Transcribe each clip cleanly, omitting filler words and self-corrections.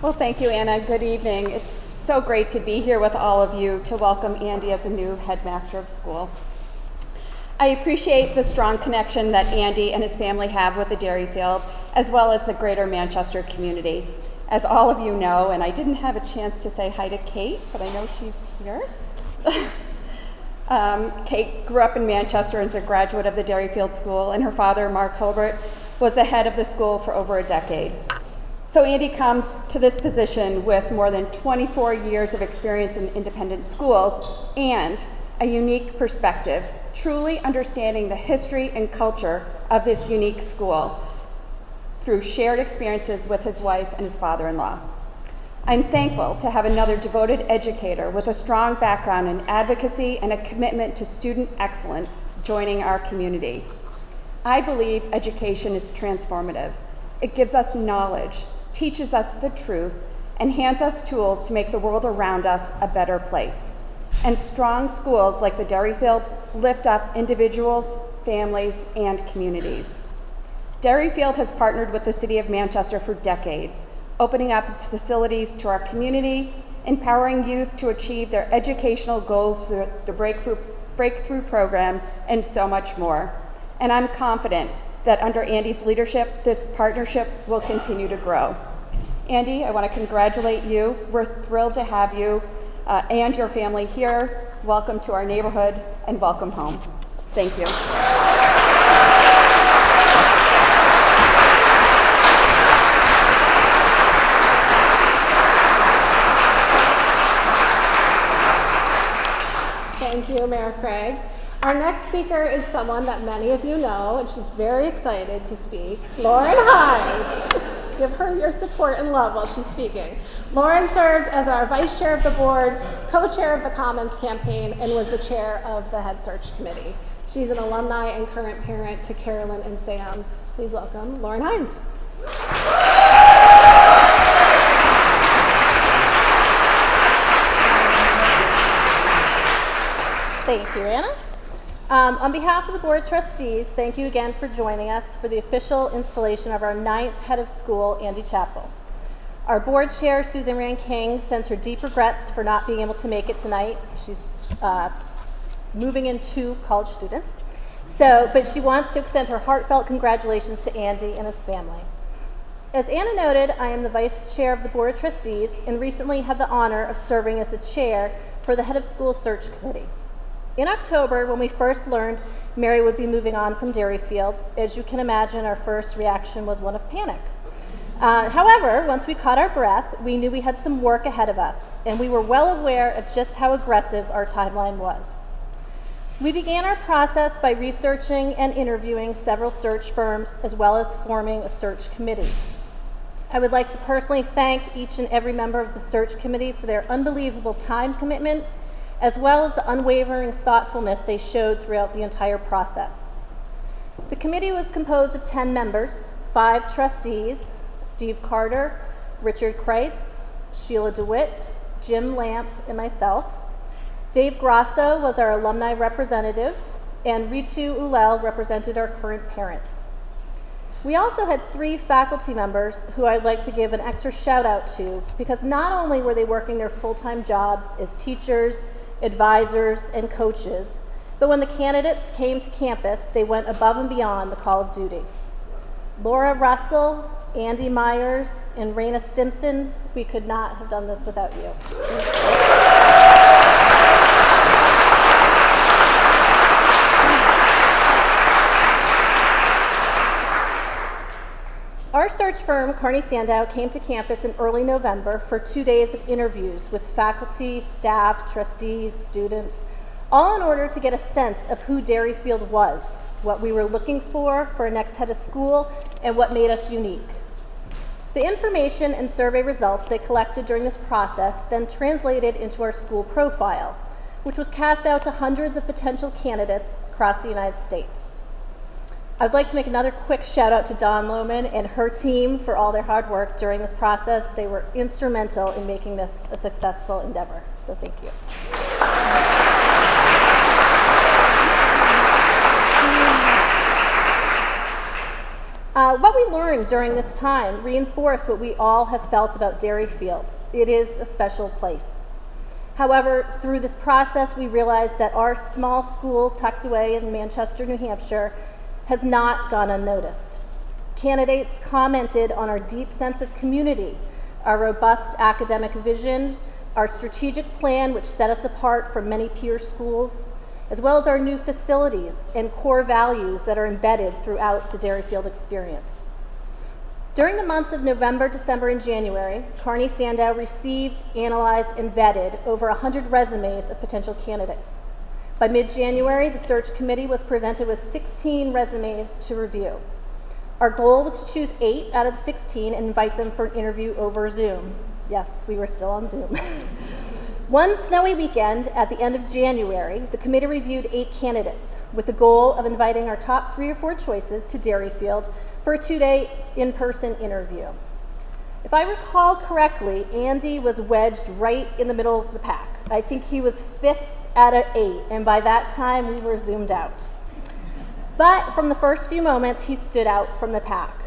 Well, thank you, Anna. Good evening. It's so great to be here with all of you to welcome Andy as a new headmaster of school. I appreciate the strong connection that Andy and his family have with the Derryfield, as well as the greater Manchester community. As all of you know, and I didn't have a chance to say hi to Kate, but I know she's here. Kate grew up in Manchester as a graduate of the Derryfield School, and her father, Mark Hilbert, was the head of the school for over a decade. So Andy comes to this position with more than 24 years of experience in independent schools and a unique perspective, truly understanding the history and culture of this unique school through shared experiences with his wife and his father-in-law. I'm thankful to have another devoted educator with a strong background in advocacy and a commitment to student excellence joining our community. I believe education is transformative. It gives us knowledge, teaches us the truth, and hands us tools to make the world around us a better place. And strong schools like the Derryfield lift up individuals, families, and communities. Derryfield has partnered with the City of Manchester for decades, opening up its facilities to our community, empowering youth to achieve their educational goals through the Breakthrough program, and so much more. And I'm confident that under Andy's leadership, this partnership will continue to grow. Andy, I want to congratulate you. We're thrilled to have you and your family here. Welcome to our neighborhood and welcome home. Thank you. Thank you, Mayor Craig. Our next speaker is someone that many of you know, and she's very excited to speak, Lauren Hines. Give her your support and love while she's speaking. Lauren serves as our vice chair of the board, co-chair of the Commons campaign, and was the chair of the Head Search Committee. She's an alumni and current parent to Carolyn and Sam. Please welcome Lauren Hines. Thank you, Anna. On behalf of the Board of Trustees, thank you again for joining us for the official installation of our 9th head of school, Andy Chappell. Our board chair, Susan Rand King, sends her deep regrets for not being able to make it tonight. She's moving into college students. But she wants to extend her heartfelt congratulations to Andy and his family. As Anna noted, I am the vice chair of the Board of Trustees and recently had the honor of serving as the chair for the head of school search committee. In October, when we first learned Mary would be moving on from Derryfield, as you can imagine, our first reaction was one of panic. However, once we caught our breath, we knew we had some work ahead of us, and we were well aware of just how aggressive our timeline was. We began our process by researching and interviewing several search firms, as well as forming a search committee. I would like to personally thank each and every member of the search committee for their unbelievable time commitment, as well as the unwavering thoughtfulness they showed throughout the entire process. The committee was composed of 10 members, 5 trustees, Steve Carter, Richard Kreitz, Sheila DeWitt, Jim Lamp, and myself. Dave Grasso was our alumni representative, and Ritu Ulel represented our current parents. We also had 3 faculty members who I'd like to give an extra shout out to, because not only were they working their full-time jobs as teachers, advisors, and coaches, but when the candidates came to campus, they went above and beyond the call of duty. Laura Russell, Andy Myers, and Raina Stimson, we could not have done this without you. Our search firm, Carney Sandow, came to campus in early November for 2 days of interviews with faculty, staff, trustees, students, all in order to get a sense of who Derryfield was, what we were looking for our next head of school, and what made us unique. The information and survey results they collected during this process then translated into our school profile, which was cast out to hundreds of potential candidates across the United States. I'd like to make another quick shout out to Dawn Lohman and her team for all their hard work during this process. They were instrumental in making this a successful endeavor, so thank you. What we learned during this time reinforced what we all have felt about Derryfield. It is a special place. However, through this process, we realized that our small school tucked away in Manchester, New Hampshire, has not gone unnoticed. Candidates commented on our deep sense of community, our robust academic vision, our strategic plan, which set us apart from many peer schools, as well as our new facilities and core values that are embedded throughout the Derryfield experience. During the months of November, December, and January, Carney Sandow received, analyzed, and vetted over 100 resumes of potential candidates. By mid-January, the search committee was presented with 16 resumes to review. Our goal was to choose 8 out of the 16 and invite them for an interview over Zoom. Yes, we were still on Zoom. One snowy weekend at the end of January, the committee reviewed 8 candidates with the goal of inviting our top 3 or 4 choices to Derryfield for a 2-day in-person interview. If I recall correctly, Andy was wedged right in the middle of the pack. I think he was 5th out of 8, and by that time we were zoomed out. But from the first few moments, he stood out from the pack.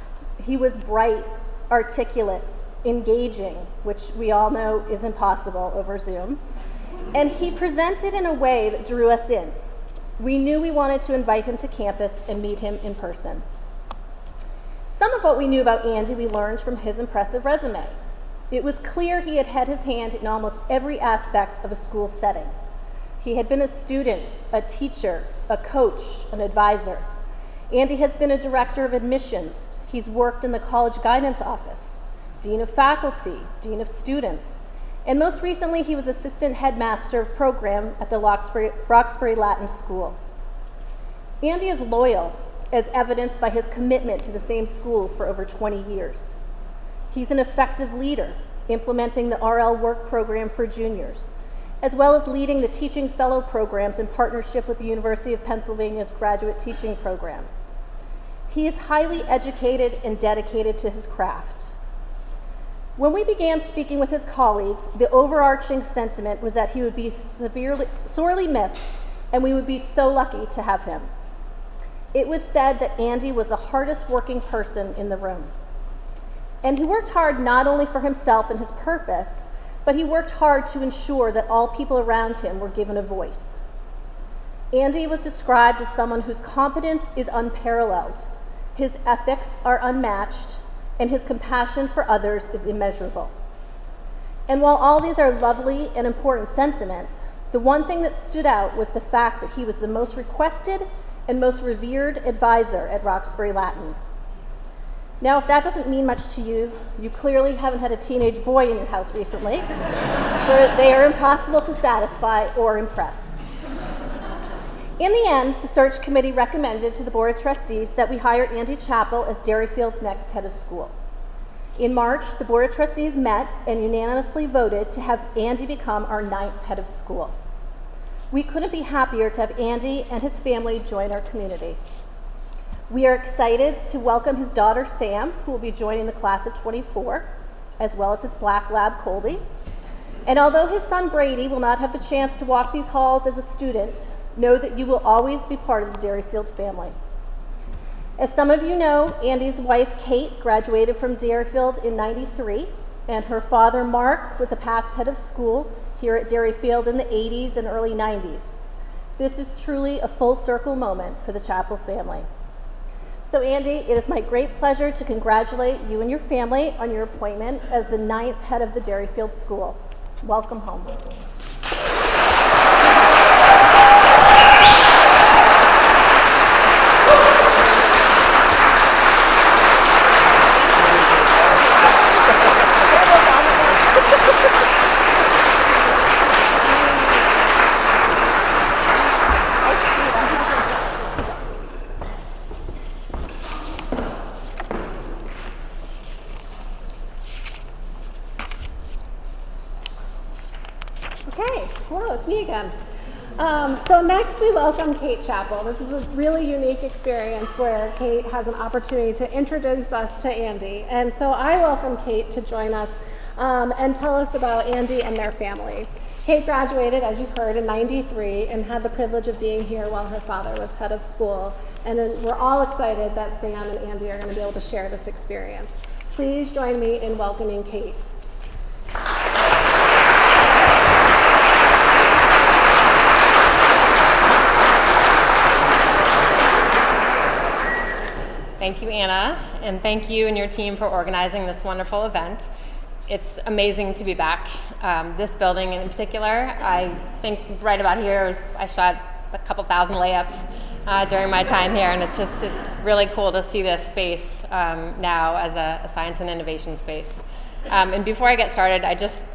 He was bright, articulate, engaging, which we all know is impossible over Zoom, and he presented in a way that drew us in. We knew we wanted to invite him to campus and meet him in person. Some of what we knew about Andy we learned from his impressive resume. It was clear he had had his hand in almost every aspect of a school setting. He had been a student, a teacher, a coach, an advisor. Andy has been a director of admissions. He's worked in the college guidance office, dean of faculty, dean of students, and most recently he was assistant headmaster of program at the Roxbury Latin School. Andy is loyal, as evidenced by his commitment to the same school for over 20 years. He's an effective leader, implementing the RL work program for juniors, as well as leading the teaching fellow programs in partnership with the University of Pennsylvania's graduate teaching program. He is highly educated and dedicated to his craft. When we began speaking with his colleagues, the overarching sentiment was that he would be sorely missed, and we would be so lucky to have him. It was said that Andy was the hardest working person in the room. And he worked hard not only for himself and his purpose, but he worked hard to ensure that all people around him were given a voice. Andy was described as someone whose competence is unparalleled, his ethics are unmatched, and his compassion for others is immeasurable. And while all these are lovely and important sentiments, the one thing that stood out was the fact that he was the most requested and most revered advisor at Roxbury Latin. Now, if that doesn't mean much to you, you clearly haven't had a teenage boy in your house recently, for they are impossible to satisfy or impress. In the end, the search committee recommended to the Board of Trustees that we hire Andy Chappell as Derryfield's next head of school. In March, the Board of Trustees met and unanimously voted to have Andy become our 9th head of school. We couldn't be happier to have Andy and his family join our community. We are excited to welcome his daughter, Sam, who will be joining the class of 24, as well as his black lab, Colby. And although his son, Brady, will not have the chance to walk these halls as a student, know that you will always be part of the Derryfield family. As some of you know, Andy's wife, Kate, graduated from Derryfield in '93, and her father, Mark, was a past head of school here at Derryfield in the 80s and early 90s. This is truly a full circle moment for the Chappell family. So Andy, it is my great pleasure to congratulate you and your family on your appointment as the 9th head of the Derryfield School. Welcome home. Okay, hello, it's me again. So next we welcome Kate Chappell. This is a really unique experience where Kate has an opportunity to introduce us to Andy. And so I welcome Kate to join us and tell us about Andy and their family. Kate graduated, as you've heard, in '93 and had the privilege of being here while her father was head of school. And then we're all excited that Sam and Andy are going to be able to share this experience. Please join me in welcoming Kate. Thank you, Anna, and thank you and your team for organizing this wonderful event. It's amazing to be back. This building in particular, I think right about here, I shot a couple thousand layups during my time here, and it's really cool to see this space now as a science and innovation space. And before I get started,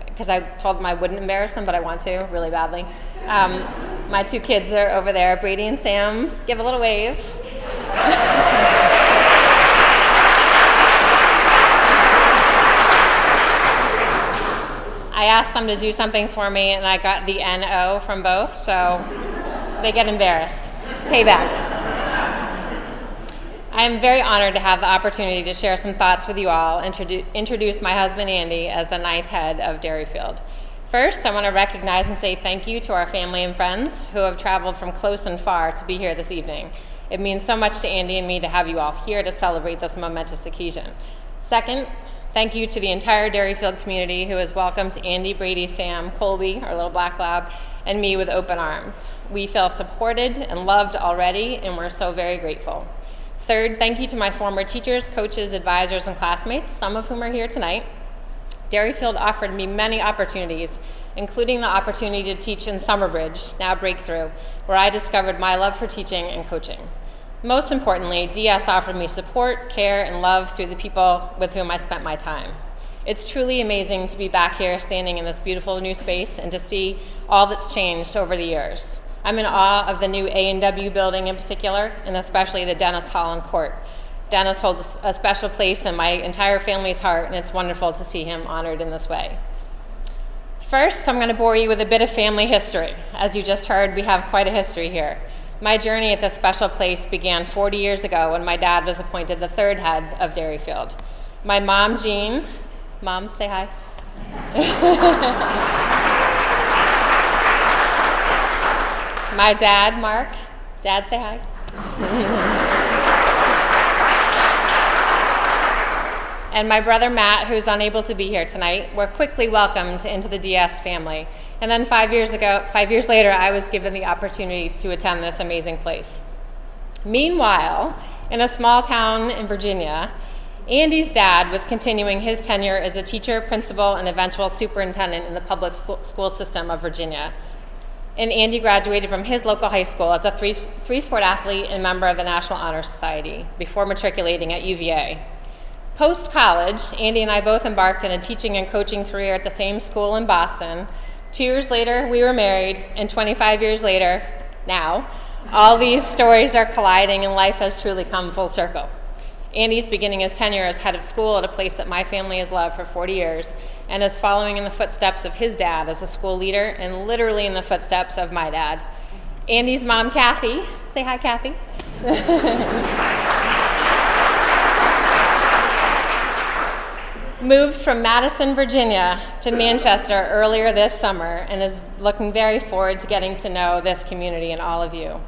because I told them I wouldn't embarrass them, but I want to really badly. My two kids are over there, Brady and Sam. Give a little wave. I asked them to do something for me, and I got the N-O from both, so they get embarrassed. Payback. I am very honored to have the opportunity to share some thoughts with you all and introduce my husband, Andy, as the 9th head of Derryfield. First, I want to recognize and say thank you to our family and friends who have traveled from close and far to be here this evening. It means so much to Andy and me to have you all here to celebrate this momentous occasion. Second, thank you to the entire Derryfield community who has welcomed Andy, Brady, Sam, Colby, our little black lab, and me with open arms. We feel supported and loved already, and we're so very grateful. Third, thank you to my former teachers, coaches, advisors, and classmates, some of whom are here tonight. Derryfield offered me many opportunities, including the opportunity to teach in Summerbridge, now Breakthrough, where I discovered my love for teaching and coaching. Most importantly, DS offered me support, care, and love through the people with whom I spent my time. It's truly amazing to be back here standing in this beautiful new space and to see all that's changed over the years. I'm in awe of the new A&W building in particular, and especially the Dennis Hall and Court. Dennis holds a special place in my entire family's heart, and it's wonderful to see him honored in this way. First, I'm going to bore you with a bit of family history. As you just heard, we have quite a history here. My journey at this special place began 40 years ago when my dad was appointed the 3rd head of Derryfield. My mom, Jean, Mom, say hi. My dad, Mark. Dad, say hi. And my brother, Matt, who's unable to be here tonight, were quickly welcomed into the DS family. And then 5 years later, I was given the opportunity to attend this amazing place. Meanwhile, in a small town in Virginia, Andy's dad was continuing his tenure as a teacher, principal, and eventual superintendent in the public school system of Virginia. And Andy graduated from his local high school as a three-sport athlete and member of the National Honor Society before matriculating at UVA. Post-college, Andy and I both embarked on a teaching and coaching career at the same school in Boston. 2 years later, we were married, and 25 years later, now, all these stories are colliding and life has truly come full circle. Andy's beginning his tenure as head of school at a place that my family has loved for 40 years and is following in the footsteps of his dad as a school leader and literally in the footsteps of my dad. Andy's mom, Kathy, say hi, Kathy. Moved from Madison, Virginia to Manchester earlier this summer and is looking very forward to getting to know this community and all of you.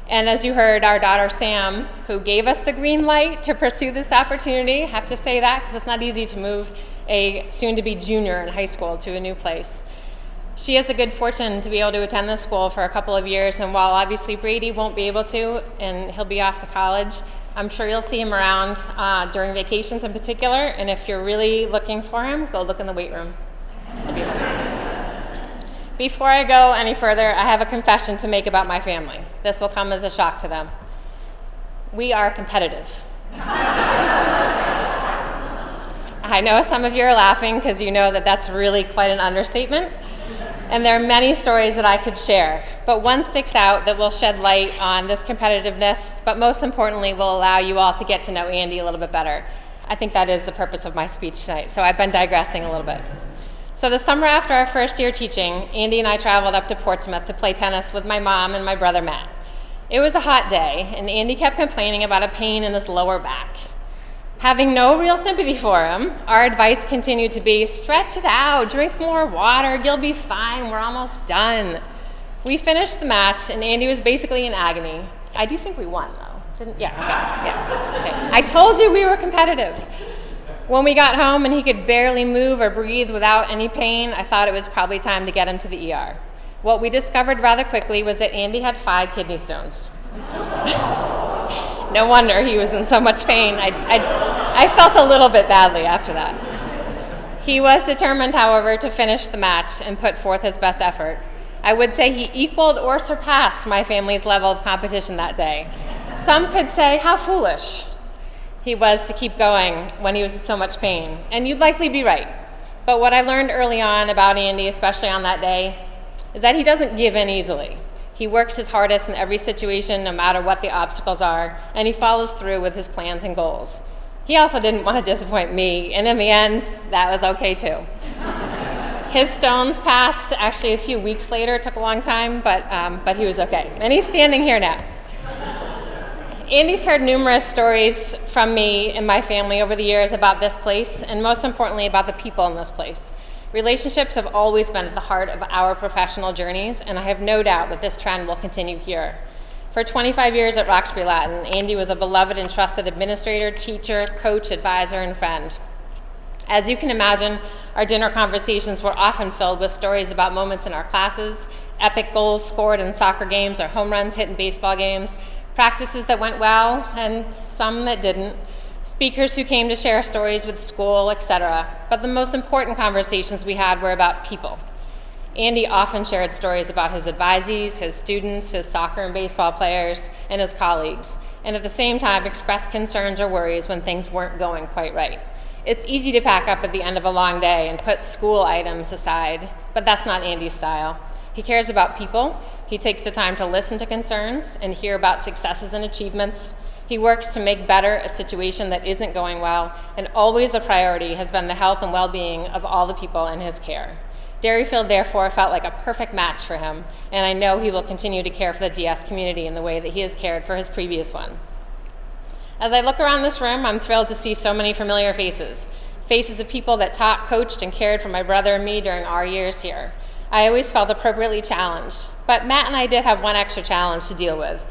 And as you heard, our daughter Sam, who gave us the green light to pursue this opportunity, I have to say that because it's not easy to move a soon-to-be junior in high school to a new place. She has the good fortune to be able to attend this school for a couple of years, and while obviously Brady won't be able to, and he'll be off to college, I'm sure you'll see him around during vacations in particular, and if you're really looking for him, go look in the weight room. He'll be there. Before I go any further, I have a confession to make about my family. This will come as a shock to them. We are competitive. I know some of you are laughing because you know that that's really quite an understatement. And there are many stories that I could share, but one sticks out that will shed light on this competitiveness, but most importantly will allow you all to get to know Andy a little bit better. I think that is the purpose of my speech tonight, so I've been digressing a little bit. So the summer after our first year teaching, Andy and I traveled up to Portsmouth to play tennis with my mom and my brother Matt. It was a hot day, and Andy kept complaining about a pain in his lower back. Having no real sympathy for him, our advice continued to be, stretch it out, drink more water, you'll be fine, we're almost done. We finished the match, and Andy was basically in agony. I do think we won, though. Didn't? Yeah, okay, yeah. Okay. I told you we were competitive. When we got home and he could barely move or breathe without any pain, I thought it was probably time to get him to the ER. What we discovered rather quickly was that Andy had 5 kidney stones. No wonder he was in so much pain. I felt a little bit badly after that. He was determined, however, to finish the match and put forth his best effort. I would say he equaled or surpassed my family's level of competition that day. Some could say how foolish he was to keep going when he was in so much pain, and you'd likely be right. But what I learned early on about Andy, especially on that day, is that he doesn't give in easily. He works his hardest in every situation, no matter what the obstacles are, and he follows through with his plans and goals. He also didn't want to disappoint me, and in the end, that was okay too. His stones passed actually a few weeks later. It took a long time, but he was okay. And he's standing here now. Andy's heard numerous stories from me and my family over the years about this place, and most importantly, about the people in this place. Relationships have always been at the heart of our professional journeys, and I have no doubt that this trend will continue here. For 25 years at Roxbury Latin, Andy was a beloved and trusted administrator, teacher, coach, advisor, and friend. As you can imagine, our dinner conversations were often filled with stories about moments in our classes, epic goals scored in soccer games or home runs hit in baseball games, practices that went well and some that didn't, speakers who came to share stories with the school, etc. But the most important conversations we had were about people. Andy often shared stories about his advisees, his students, his soccer and baseball players, and his colleagues, and at the same time expressed concerns or worries when things weren't going quite right. It's easy to pack up at the end of a long day and put school items aside, but that's not Andy's style. He cares about people. He takes the time to listen to concerns and hear about successes and achievements. He works to make better a situation that isn't going well, and always a priority has been the health and well-being of all the people in his care. Derryfield, therefore, felt like a perfect match for him, and I know he will continue to care for the DS community in the way that he has cared for his previous one. As I look around this room, I'm thrilled to see so many familiar faces, faces of people that taught, coached, and cared for my brother and me during our years here. I always felt appropriately challenged, but Matt and I did have one extra challenge to deal with,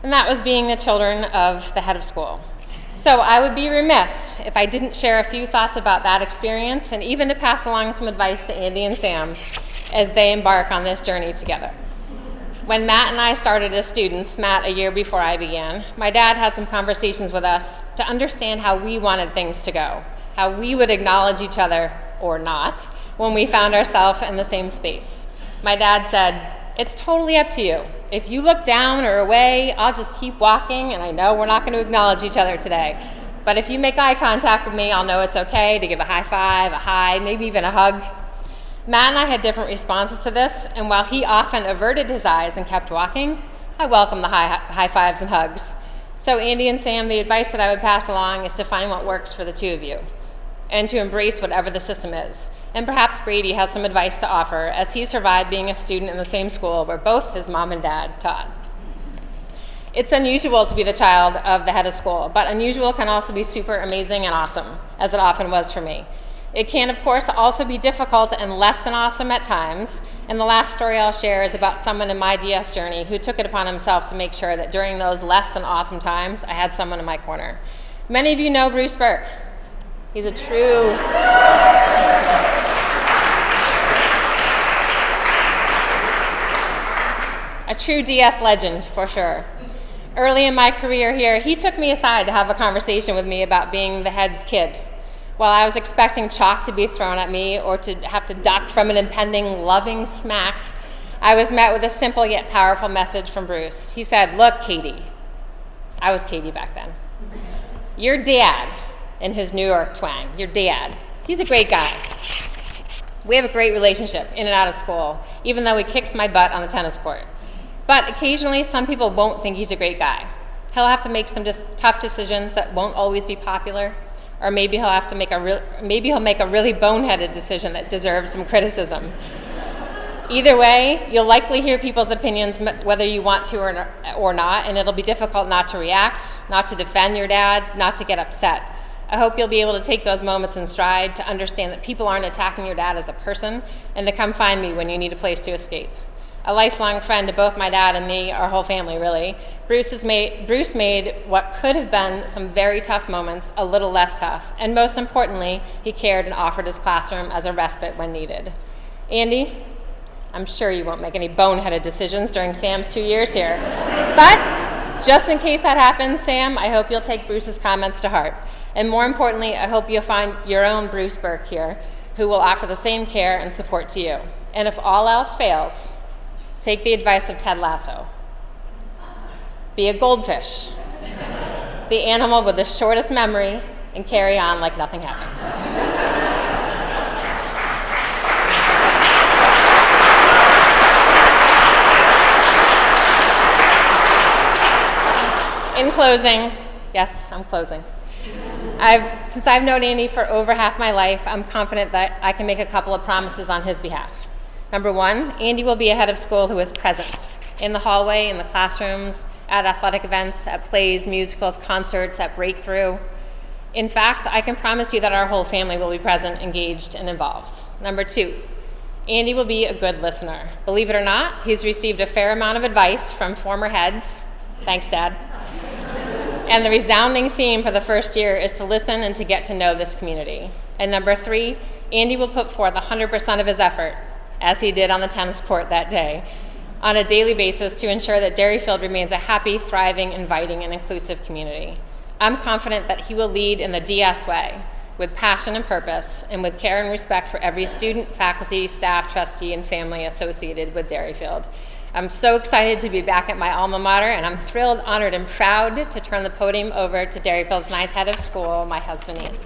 and that was being the children of the head of school. So I would be remiss if I didn't share a few thoughts about that experience and even to pass along some advice to Andy and Sam as they embark on this journey together. When Matt and I started as students, Matt a year before I began, my dad had some conversations with us to understand how we wanted things to go, how we would acknowledge each other, or not, when we found ourselves in the same space. My dad said, "It's totally up to you. If you look down or away, I'll just keep walking, and I know we're not going to acknowledge each other today. But if you make eye contact with me, I'll know it's okay to give a high five, a hi, maybe even a hug." Matt and I had different responses to this, and while he often averted his eyes and kept walking, I welcomed the high fives and hugs. So Andy and Sam, the advice that I would pass along is to find what works for the two of you, and to embrace whatever the system is. And perhaps Brady has some advice to offer, as he survived being a student in the same school where both his mom and dad taught. It's unusual to be the child of the head of school, but unusual can also be super amazing and awesome, as it often was for me. It can, of course, also be difficult and less than awesome at times, and the last story I'll share is about someone in my DS journey who took it upon himself to make sure that during those less than awesome times, I had someone in my corner. Many of you know Bruce Burke. He's a true DS legend, for sure. Early in my career here, he took me aside to have a conversation with me about being the head's kid. While I was expecting chalk to be thrown at me or to have to duck from an impending loving smack, I was met with a simple yet powerful message from Bruce. He said, "Look, Katie," I was Katie back then, "your dad," in his New York twang, "your dad, he's a great guy. We have a great relationship in and out of school, even though he kicks my butt on the tennis court. But occasionally, some people won't think he's a great guy. He'll have to make some tough decisions that won't always be popular, or maybe he'll make a really boneheaded decision that deserves some criticism. Either way, you'll likely hear people's opinions whether you want to or not, and it'll be difficult not to react, not to defend your dad, not to get upset. I hope you'll be able to take those moments in stride to understand that people aren't attacking your dad as a person, and to come find me when you need a place to escape. A lifelong friend to both my dad and me, our whole family really, Bruce made what could have been some very tough moments a little less tough, and most importantly, he cared and offered his classroom as a respite when needed. Andy, I'm sure you won't make any boneheaded decisions during Sam's 2 years here, but just in case that happens, Sam, I hope you'll take Bruce's comments to heart. And more importantly, I hope you'll find your own Bruce Burke here, who will offer the same care and support to you. And if all else fails, take the advice of Ted Lasso. Be a goldfish, the animal with the shortest memory, and carry on like nothing happened. In closing, yes, I'm closing. Since I've known Andy for over half my life, I'm confident that I can make a couple of promises on his behalf. Number one, Andy will be a head of school who is present in the hallway, in the classrooms, at athletic events, at plays, musicals, concerts, at Breakthrough. In fact, I can promise you that our whole family will be present, engaged, and involved. Number two, Andy will be a good listener. Believe it or not, he's received a fair amount of advice from former heads. Thanks, Dad. And the resounding theme for the first year is to listen and to get to know this community. And number three, Andy will put forth 100% of his effort, as he did on the tennis court that day, on a daily basis to ensure that Derryfield remains a happy, thriving, inviting, and inclusive community. I'm confident that he will lead in the DS way, with passion and purpose, and with care and respect for every student, faculty, staff, trustee, and family associated with Derryfield. I'm so excited to be back at my alma mater, and I'm thrilled, honored, and proud to turn the podium over to Derryfield's 9th head of school, my husband, Andy.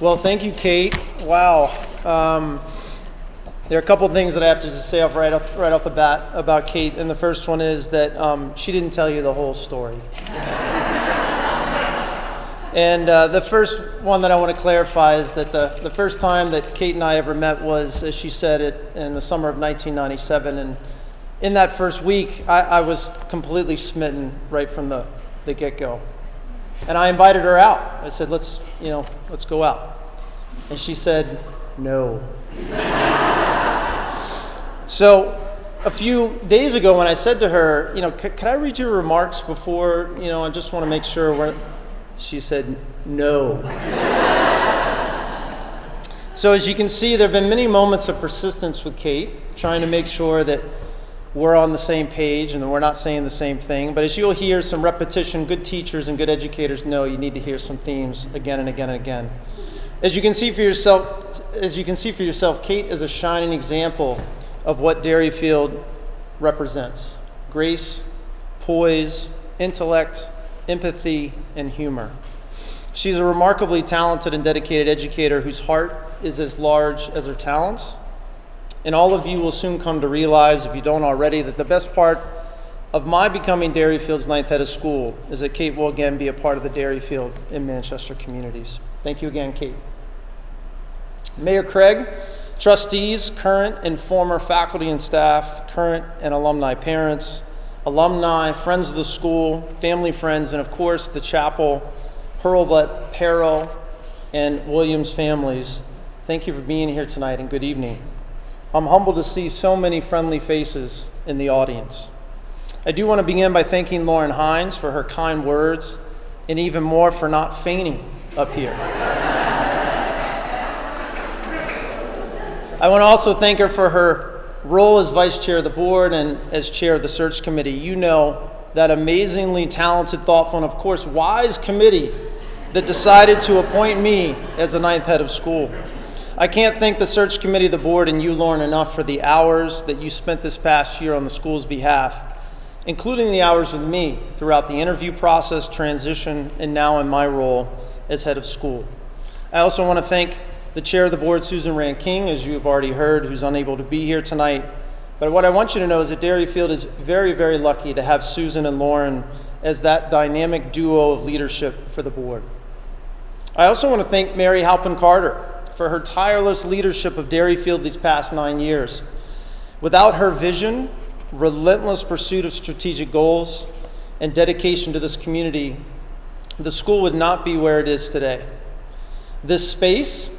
Well, thank you, Kate. Wow. There are a couple of things that I have to just say right off the bat about Kate, and the first one is that she didn't tell you the whole story. And the first one that I want to clarify is that the first time that Kate and I ever met was, as she said, in the summer of 1997, and in that first week, I was completely smitten right from the get-go. And I invited her out. I said, let's go out. And she said, no. So a few days ago when I said to her, can I read your remarks before, I just want to make sure she said, no. So as you can see, there have been many moments of persistence with Kate, trying to make sure that we're on the same page and that we're not saying the same thing. But as you'll hear some repetition, good teachers and good educators know you need to hear some themes again and again and again. As you can see for yourself, Kate is a shining example of what Derryfield represents: grace, poise, intellect, empathy, and humor. She's a remarkably talented and dedicated educator whose heart is as large as her talents. And all of you will soon come to realize, if you don't already, that the best part of my becoming Derryfield's 9th head of school is that Kate will again be a part of the Derryfield and Manchester communities. Thank you again, Kate. Mayor Craig, trustees, current and former faculty and staff, current and alumni parents, alumni, friends of the school, family friends, and of course the chapel, Hurlbut, Perrow, and Williams families, thank you for being here tonight and good evening. I'm humbled to see so many friendly faces in the audience. I do want to begin by thanking Lauren Hines for her kind words and even more for not fainting up here. I want to also thank her for her role as vice chair of the board and as chair of the search committee. You know, that amazingly talented, thoughtful, and of course wise committee that decided to appoint me as the 9th head of school. I can't thank the search committee, the board, and you, Lauren, enough for the hours that you spent this past year on the school's behalf, including the hours with me throughout the interview process, transition, and now in my role as head of school. I also want to thank the chair of the board, Susan Rand King, as you have already heard, who's unable to be here tonight. But what I want you to know is that Derryfield is very, very lucky to have Susan and Lauren as that dynamic duo of leadership for the board. I also want to thank Mary Halpin Carter for her tireless leadership of Derryfield these past 9 years. Without her vision, relentless pursuit of strategic goals, and dedication to this community, the school would not be where it is today. This space,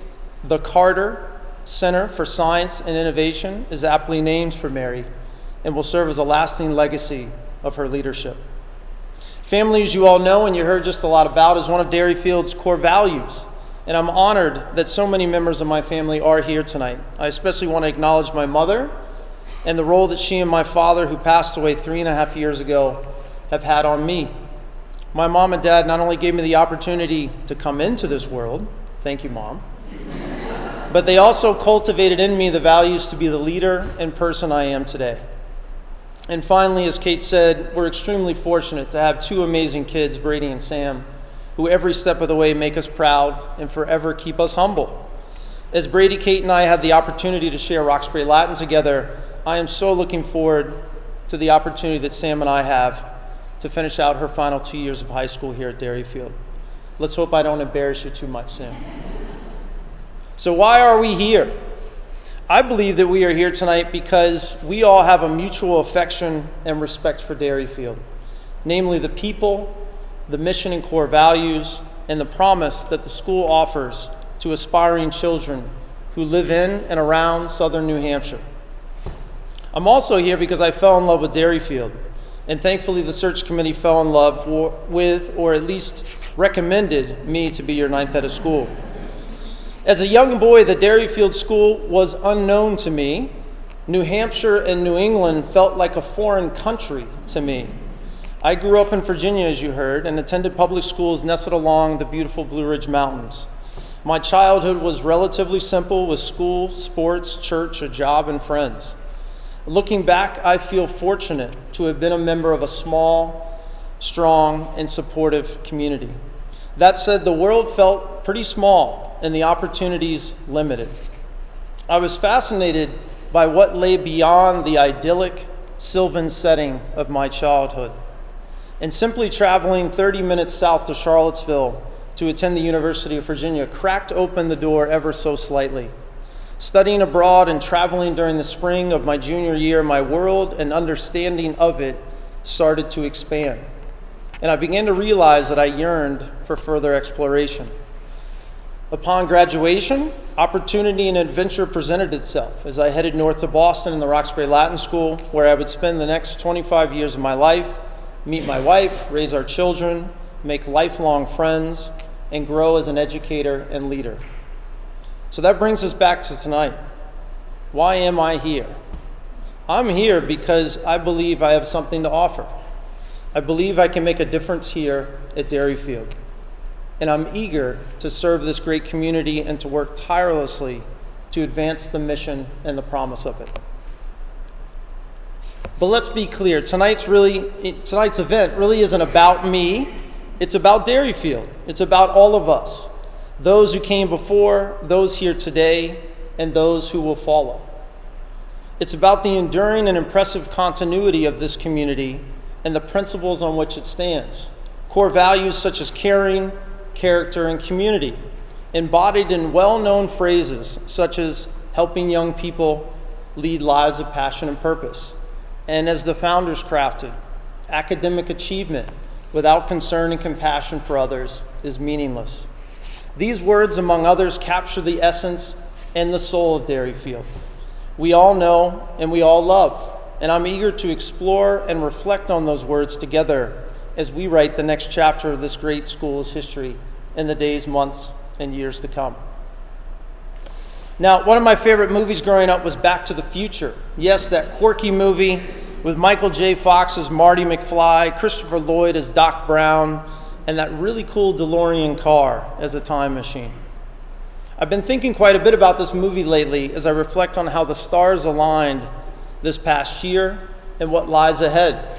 the Carter Center for Science and Innovation, is aptly named for Mary and will serve as a lasting legacy of her leadership. Family, as you all know and you heard just a lot about, is one of Derryfield's core values, and I'm honored that so many members of my family are here tonight. I especially want to acknowledge my mother and the role that she and my father, who passed away 3.5 years ago, have had on me. My mom and dad not only gave me the opportunity to come into this world, thank you, Mom, but they also cultivated in me the values to be the leader and person I am today. And finally, as Kate said, we're extremely fortunate to have two amazing kids, Brady and Sam, who every step of the way make us proud and forever keep us humble. As Brady, Kate, and I had the opportunity to share Roxbury Latin together, I am so looking forward to the opportunity that Sam and I have to finish out her final 2 years of high school here at Derryfield. Let's hope I don't embarrass you too much, Sam. So why are we here? I believe that we are here tonight because we all have a mutual affection and respect for Derryfield, namely the people, the mission and core values, and the promise that the school offers to aspiring children who live in and around southern New Hampshire. I'm also here because I fell in love with Derryfield, and thankfully the search committee fell in love with, or at least recommended me to be your ninth head of school. As a young boy, the Derryfield School was unknown to me. New Hampshire and New England felt like a foreign country to me. I grew up in Virginia, as you heard, and attended public schools nestled along the beautiful Blue Ridge Mountains. My childhood was relatively simple, with school, sports, church, a job, and friends. Looking back, I feel fortunate to have been a member of a small, strong, and supportive community. That said, the world felt pretty small and the opportunities limited. I was fascinated by what lay beyond the idyllic sylvan setting of my childhood. And simply traveling 30 minutes south to Charlottesville to attend the University of Virginia cracked open the door ever so slightly. Studying abroad and traveling during the spring of my junior year, my world and understanding of it started to expand. And I began to realize that I yearned for further exploration. Upon graduation, opportunity and adventure presented itself as I headed north to Boston in the Roxbury Latin School, where I would spend the next 25 years of my life, meet my wife, raise our children, make lifelong friends, and grow as an educator and leader. So that brings us back to tonight. Why am I here? I'm here because I believe I have something to offer. I believe I can make a difference here at Derryfield. And I'm eager to serve this great community and to work tirelessly to advance the mission and the promise of it. But let's be clear, tonight's event really isn't about me. It's about Derryfield. It's about all of us, those who came before, those here today, and those who will follow. It's about the enduring and impressive continuity of this community and the principles on which it stands. Core values such as caring, character, and community, embodied in well-known phrases such as helping young people lead lives of passion and purpose. And as the founders crafted, academic achievement without concern and compassion for others is meaningless. These words, among others, capture the essence and the soul of Derryfield. We all know and we all love, and I'm eager to explore and reflect on those words together as we write the next chapter of this great school's history in the days, months, and years to come. Now, one of my favorite movies growing up was Back to the Future. Yes, that quirky movie with Michael J. Fox as Marty McFly, Christopher Lloyd as Doc Brown, and that really cool DeLorean car as a time machine. I've been thinking quite a bit about this movie lately as I reflect on how the stars aligned this past year and what lies ahead.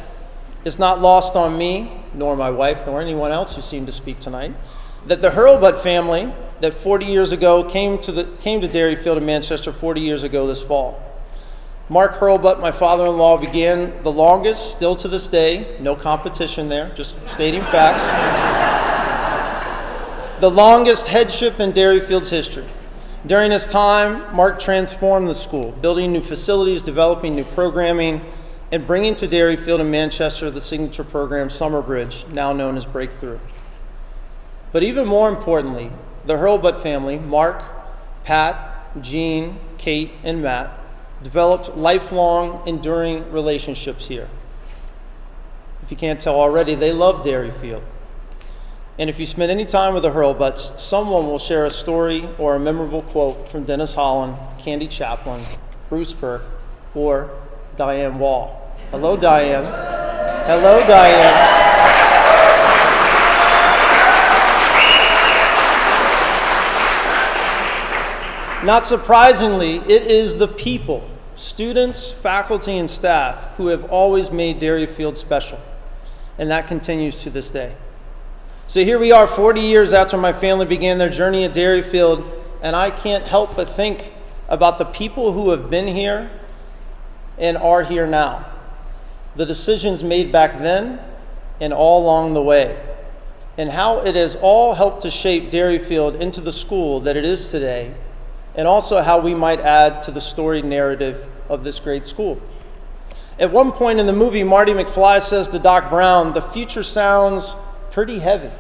It's not lost on me, nor my wife, nor anyone else who seemed to speak tonight, that the Hurlbut family that 40 years ago came to Derryfield in Manchester 40 years ago this fall. Mark Hurlbut, my father-in-law, began the longest, still to this day, no competition there, just stating facts, the longest headship in Derryfield's history. During his time, Mark transformed the school, building new facilities, developing new programming, and bringing to Derryfield and Manchester the signature program Summer Bridge, now known as Breakthrough. But even more importantly, the Hurlbut family, Mark, Pat, Jean, Kate, and Matt, developed lifelong, enduring relationships here. If you can't tell already, they love Derryfield. And if you spend any time with the Hurlbuts, someone will share a story or a memorable quote from Dennis Holland, Candy Chaplin, Bruce Burke, or Diane Wall. Hello, Diane. Hello, Diane. Not surprisingly, it is the people, students, faculty, and staff, who have always made Derryfield special. And that continues to this day. So here we are 40 years after my family began their journey at Derryfield, and I can't help but think about the people who have been here and are here now. The decisions made back then and all along the way, and how it has all helped to shape Derryfield into the school that it is today, and also how we might add to the storied narrative of this great school. At one point in the movie, Marty McFly says to Doc Brown, "The future sounds pretty heavy."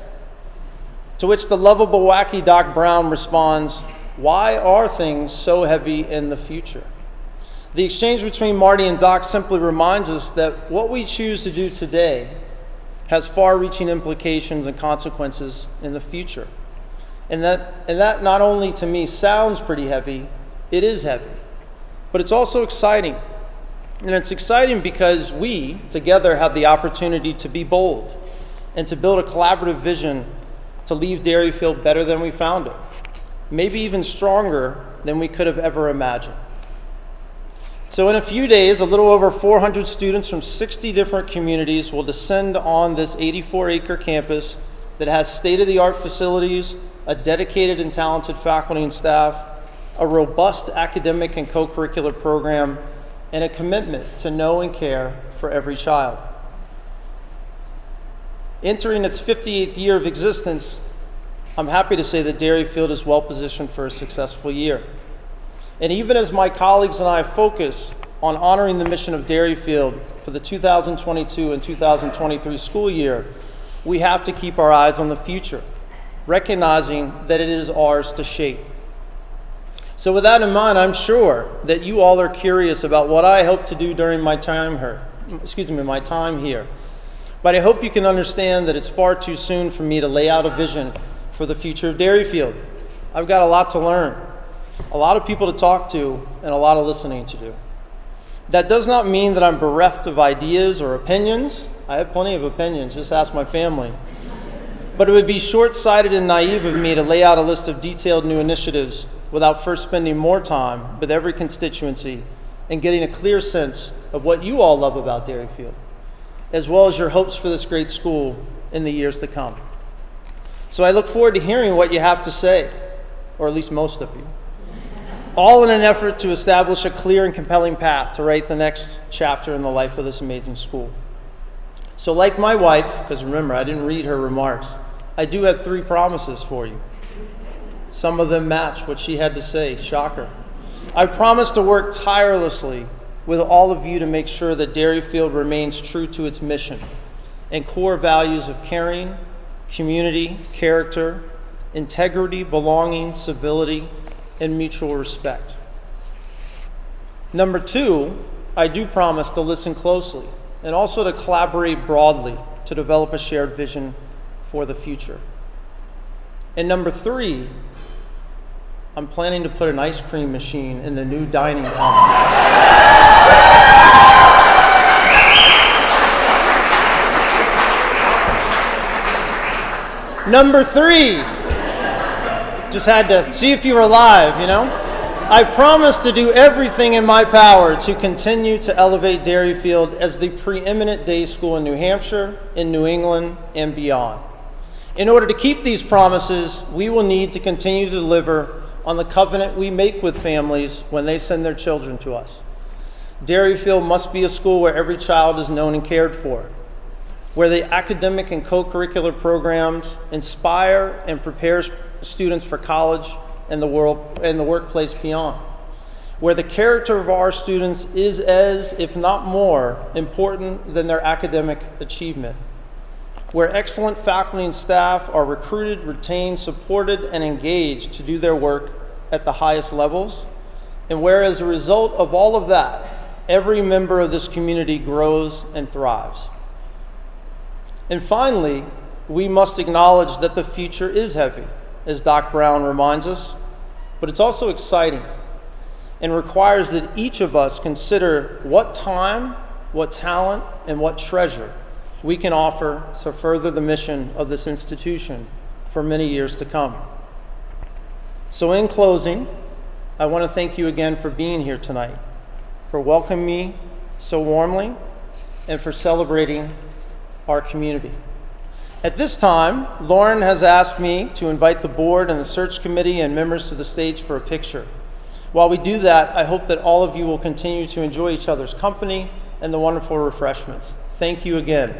To which the lovable, wacky Doc Brown responds, "Why are things so heavy in the future?" The exchange between Marty and Doc simply reminds us that what we choose to do today has far-reaching implications and consequences in the future. And that not only to me sounds pretty heavy, it is heavy, but it's also exciting. And it's exciting because we, together, have the opportunity to be bold and to build a collaborative vision to leave Derryfield better than we found it, maybe even stronger than we could have ever imagined. So in a few days, a little over 400 students from 60 different communities will descend on this 84-acre campus that has state-of-the-art facilities, a dedicated and talented faculty and staff, a robust academic and co-curricular program, and a commitment to know and care for every child. Entering its 58th year of existence, I'm happy to say that Derryfield is well positioned for a successful year. And even as my colleagues and I focus on honoring the mission of Derryfield for the 2022 and 2023 school year, we have to keep our eyes on the future, recognizing that it is ours to shape. So with that in mind, I'm sure that you all are curious about what I hope to do during my time here. But I hope you can understand that it's far too soon for me to lay out a vision for the future of Derryfield. I've got a lot to learn, a lot of people to talk to, and a lot of listening to do. That does not mean that I'm bereft of ideas or opinions. I have plenty of opinions, just ask my family. But it would be short-sighted and naive of me to lay out a list of detailed new initiatives without first spending more time with every constituency and getting a clear sense of what you all love about Derryfield, as well as your hopes for this great school in the years to come. So I look forward to hearing what you have to say, or at least most of you, all in an effort to establish a clear and compelling path to write the next chapter in the life of this amazing school. So like my wife, because remember, I didn't read her remarks, I do have 3 promises for you. Some of them match what she had to say, shocker. I promise to work tirelessly with all of you to make sure that Derryfield remains true to its mission and core values of caring, community, character, integrity, belonging, civility, and mutual respect. Number 2, I do promise to listen closely and also to collaborate broadly to develop a shared vision for the future. And number 3, I'm planning to put an ice cream machine in the new dining common. Number 3, just had to see if you were alive, you know? I promise to do everything in my power to continue to elevate Derryfield as the preeminent day school in New Hampshire, in New England, and beyond. In order to keep these promises, we will need to continue to deliver on the covenant we make with families when they send their children to us. Derryfield must be a school where every child is known and cared for, where the academic and co-curricular programs inspire and prepare students for college and the workplace beyond, where the character of our students is as, if not more, important than their academic achievement, where excellent faculty and staff are recruited, retained, supported, and engaged to do their work at the highest levels, and where, as a result of all of that, every member of this community grows and thrives. And finally, we must acknowledge that the future is heavy, as Doc Brown reminds us, but it's also exciting and requires that each of us consider what time, what talent, and what treasure we can offer to further the mission of this institution for many years to come. So in closing, I want to thank you again for being here tonight, for welcoming me so warmly, and for celebrating our community. At this time, Lauren has asked me to invite the board and the search committee and members to the stage for a picture. While we do that, I hope that all of you will continue to enjoy each other's company and the wonderful refreshments. Thank you again.